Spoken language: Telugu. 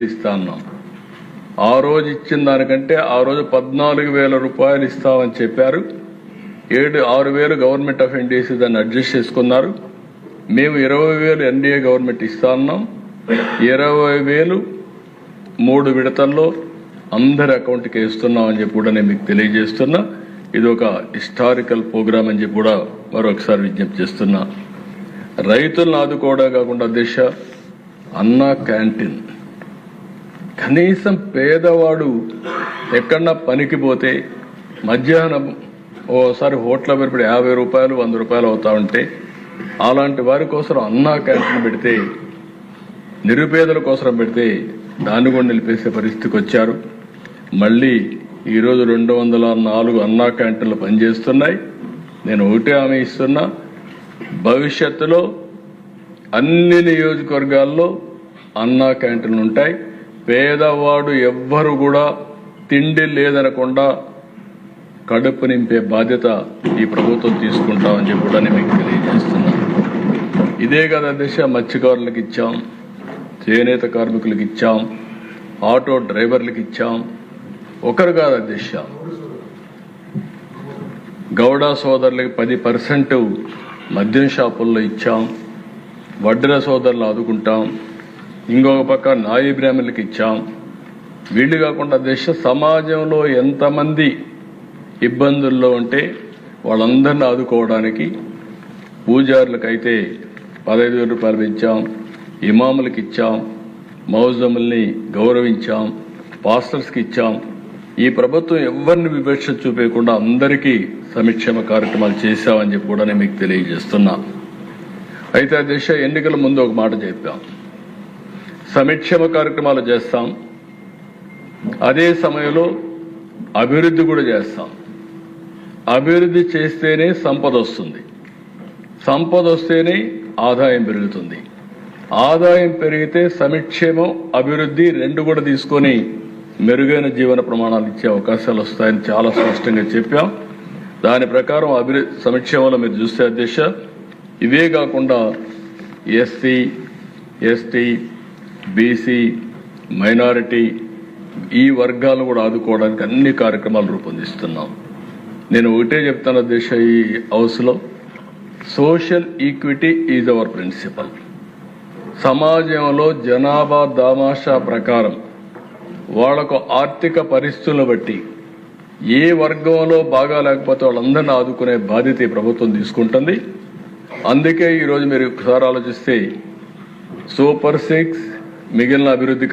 ఇస్తా అన్నాం. ఆ రోజు ఇచ్చిన దానికంటే ఆ రోజు 14,000 రూపాయలు ఇస్తామని చెప్పారు. 6,000 గవర్నమెంట్ ఆఫ్ ఇండియా దాన్ని అడ్జస్ట్ చేసుకున్నారు. మేము 20,000 ఎన్డీఏ గవర్నమెంట్ ఇస్తా ఉన్నాం. 20,000 3 విడతల్లో అందరి అకౌంట్కి వేస్తున్నామని చెప్పి కూడా నేను మీకు తెలియజేస్తున్నా. ఇది ఒక హిస్టారికల్ ప్రోగ్రామ్ అని చెప్పి కూడా మరొకసారి విజ్ఞప్తి చేస్తున్నా. రైతులను ఆదుకోవడం కాకుండా దేశ అన్న క్యాంటీన్, కనీసం పేదవాడు ఎక్కడన్నా పనికి పోతే మధ్యాహ్నం ఓసారి హోటల్ పెరిపడి 50 రూపాయలు 100 రూపాయలు అవుతా ఉంటే అలాంటి వారి కోసం అన్నా క్యాంటీన్ పెడితే, నిరుపేదల కోసం పెడితే దాన్ని కూడా నిలిపేసే పరిస్థితికి వచ్చారు. మళ్ళీ ఈరోజు 204 అన్నా క్యాంటీన్లు పనిచేస్తున్నాయి. నేను ఒకటే హామీ ఇస్తున్నా, భవిష్యత్తులో అన్ని నియోజకవర్గాల్లో అన్నా క్యాంటీన్లు ఉంటాయి. పేదవాడు ఎవ్వరు కూడా తిండి లేదనకుండా కడుపు నింపే బాధ్యత ఈ ప్రభుత్వం తీసుకుంటామని చెప్పి కూడా నేను మీకు తెలియజేస్తున్నా. ఇదే కదా దిశ మత్స్యకారులకు ఇచ్చాం, చేనేత కార్మికులకు ఇచ్చాం, ఆటో డ్రైవర్లకు ఇచ్చాం. ఒకరు కాదు దిశ, గౌడ సోదరులకి 10% మద్యం షాపుల్లో ఇచ్చాం. వడ్డెర సోదరులు ఆదుకుంటాం. ఇంకొక పక్క నాయి బ్రాహ్మణులకు ఇచ్చాం. వీళ్ళు కాకుండా దేశ సమాజంలో ఎంతమంది ఇబ్బందుల్లో ఉంటే వాళ్ళందరినీ ఆదుకోవడానికి పూజారులకైతే 15,000 రూపాయలు పెంచాం, ఇమాములకు ఇచ్చాం, మౌజముల్ని గౌరవించాం, పాస్టర్స్కి ఇచ్చాం. ఈ ప్రభుత్వం ఎవరిని వివక్ష చూపేయకుండా అందరికీ సంక్షేమ కార్యక్రమాలు చేశామని చెప్పి కూడా నేను మీకు తెలియజేస్తున్నా. అయితే ఆ దేశ ఎన్నికల ముందు ఒక మాట చెప్పాం, సంక్షేమ కార్యక్రమాలు చేస్తాం, అదే సమయంలో అభివృద్ధి కూడా చేస్తాం. అభివృద్ధి చేస్తేనే సంపద వస్తుంది, సంపద వస్తేనే ఆదాయం పెరుగుతుంది. ఆదాయం పెరిగితే సంక్షేమం అభివృద్ధి రెండు కూడా తీసుకొని మెరుగైన జీవన ప్రమాణాలు ఇచ్చే అవకాశాలు వస్తాయని చాలా స్పష్టంగా చెప్పాం. దాని ప్రకారం సంక్షేమంలో మీరు చూస్తే అధ్యక్ష, ఇవే కాకుండా ఎస్సీ, ఎస్టీ, బీసీ, మైనారిటీ ఈ వర్గాలను కూడా ఆదుకోవడానికి అన్ని కార్యక్రమాలు రూపొందిస్తున్నాం. నేను ఒకటే చెప్తాను దేశ, ఈ హౌస్లో social equity is our principle. సమాజంలో జనాభా దామాషా ప్రకారం వాళ్లకు ఆర్థిక పరిస్థితులను బట్టి ఏ వర్గంలో బాగా లేకపోతే వాళ్ళందరినీ ఆదుకునే బాధ్యత ఈ ప్రభుత్వం తీసుకుంటుంది. అందుకే ఈరోజు మీరు ఒకసారి ఆలోచిస్తే సూపర్ 6 మిగిలిన అభివృద్ధి